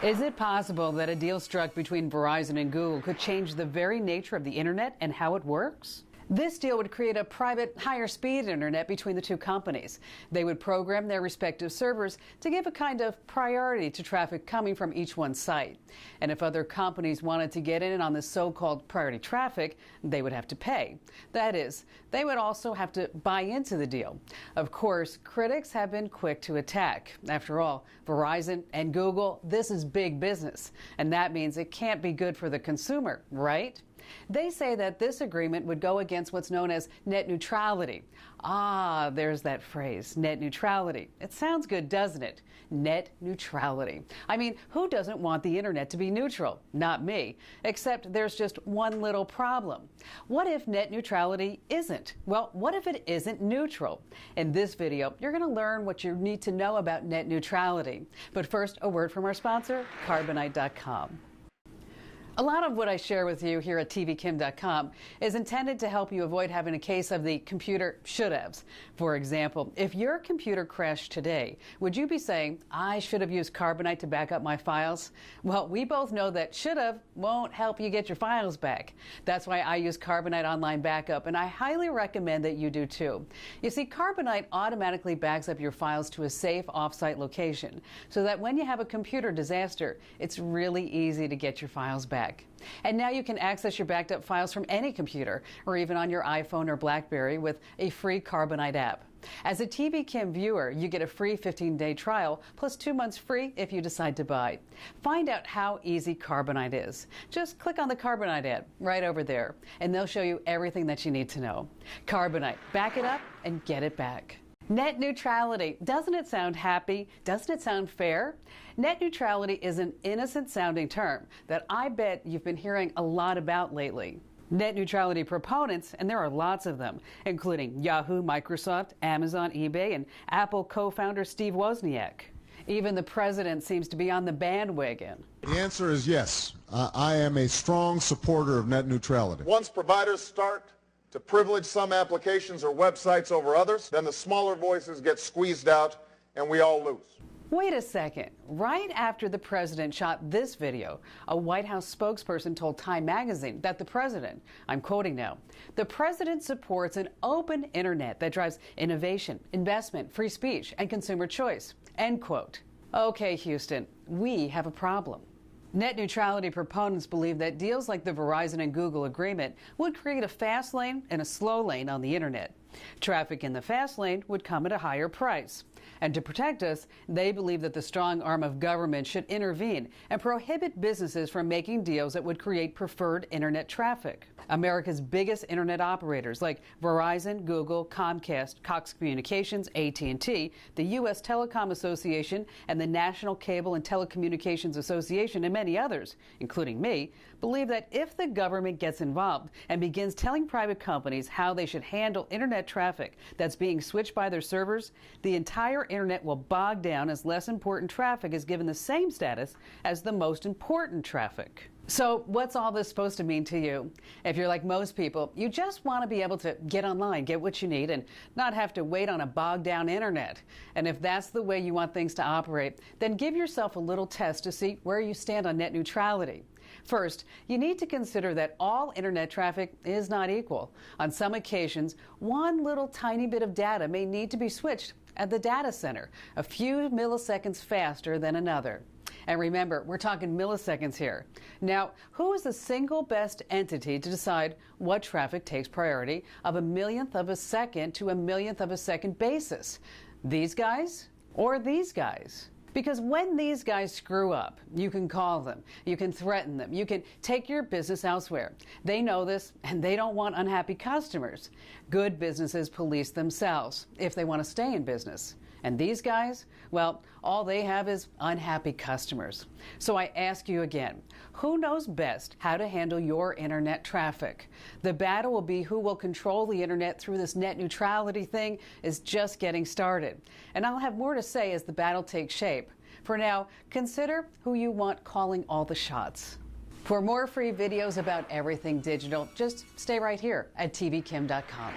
Is it possible that a deal struck between Verizon and Google could change the very nature of the internet and how it works? This deal would create a private, higher-speed internet between the two companies. They would program their respective servers to give a kind of priority to traffic coming from each one's site. And if other companies wanted to get in on this so-called priority traffic, they would have to pay. That is, they would also have to buy into the deal. Of course, critics have been quick to attack. After all, Verizon and Google, this is big business. And that means it can't be good for the consumer, right? They say that this agreement would go against what's known as net neutrality. Ah, there's that phrase, net neutrality. It sounds good, doesn't it? Net neutrality. I mean, who doesn't want the internet to be neutral? Not me. Except there's just one little problem. What if net neutrality isn't? Well, what if it isn't neutral? In this video, you're going to learn what you need to know about net neutrality. But first, a word from our sponsor, Carbonite.com. A lot of what I share with you here at tvkim.com is intended to help you avoid having a case of the computer should-haves. For example, if your computer crashed today, would you be saying, I should have used Carbonite to back up my files? Well, we both know that should-have won't help you get your files back. That's why I use Carbonite Online Backup, and I highly recommend that you do too. You see, Carbonite automatically backs up your files to a safe off-site location, so that when you have a computer disaster, it's really easy to get your files back. And now you can access your backed up files from any computer or even on your iPhone or BlackBerry with a free Carbonite app. As a TV Kim viewer, you get a free 15-day trial plus 2 months free if you decide to buy. Find out how easy Carbonite is. Just click on the Carbonite ad right over there, and they'll show you everything that you need to know. Carbonite, back it up and get it back. Net neutrality. Doesn't it sound happy? Doesn't it sound fair? Net neutrality is an innocent-sounding term that I bet you've been hearing a lot about lately. Net neutrality proponents, and there are lots of them, including Yahoo, Microsoft, Amazon, eBay, and Apple co-founder Steve Wozniak. Even the president seems to be on the bandwagon. The answer is yes. I am a strong supporter of net neutrality. Once providers start to privilege some applications or websites over others, then the smaller voices get squeezed out and we all lose. Wait a second. Right after the president shot this video, a White House spokesperson told Time magazine that the president, I'm quoting now, the president supports an open internet that drives innovation, investment, free speech, and consumer choice, end quote. Okay, Houston, we have a problem. Net neutrality proponents believe that deals like the Verizon and Google agreement would create a fast lane and a slow lane on the internet. Traffic in the fast lane would come at a higher price. And to protect us, they believe that the strong arm of government should intervene and prohibit businesses from making deals that would create preferred internet traffic. America's biggest internet operators like Verizon, Google, Comcast, Cox Communications, at&t, the U.S. Telecom Association, and the National Cable and Telecommunications Association, and many others, including me, believe that if the government gets involved and begins telling private companies how they should handle internet traffic that's being switched by their servers, the entire internet will bog down as less important traffic is given the same status as the most important traffic. So what's all this supposed to mean to you? If you're like most people, you just want to be able to get online, get what you need, and not have to wait on a bogged down internet. And if that's the way you want things to operate, then give yourself a little test to see where you stand on net neutrality. First, you need to consider that all internet traffic is not equal. On some occasions, one little tiny bit of data may need to be switched at the data center a few milliseconds faster than another. And remember, we're talking milliseconds here. Now, who is the single best entity to decide what traffic takes priority of a millionth of a second to a millionth of a second basis? These guys or these guys? Because when these guys screw up, you can call them, you can threaten them, you can take your business elsewhere. They know this, and they don't want unhappy customers. Good businesses police themselves if they want to stay in business. And these guys, well, all they have is unhappy customers. So I ask you again, who knows best how to handle your internet traffic? The battle will be who will control the internet through this net neutrality thing is just getting started. And I'll have more to say as the battle takes shape. For now, consider who you want calling all the shots. For more free videos about everything digital, just stay right here at tvkim.com.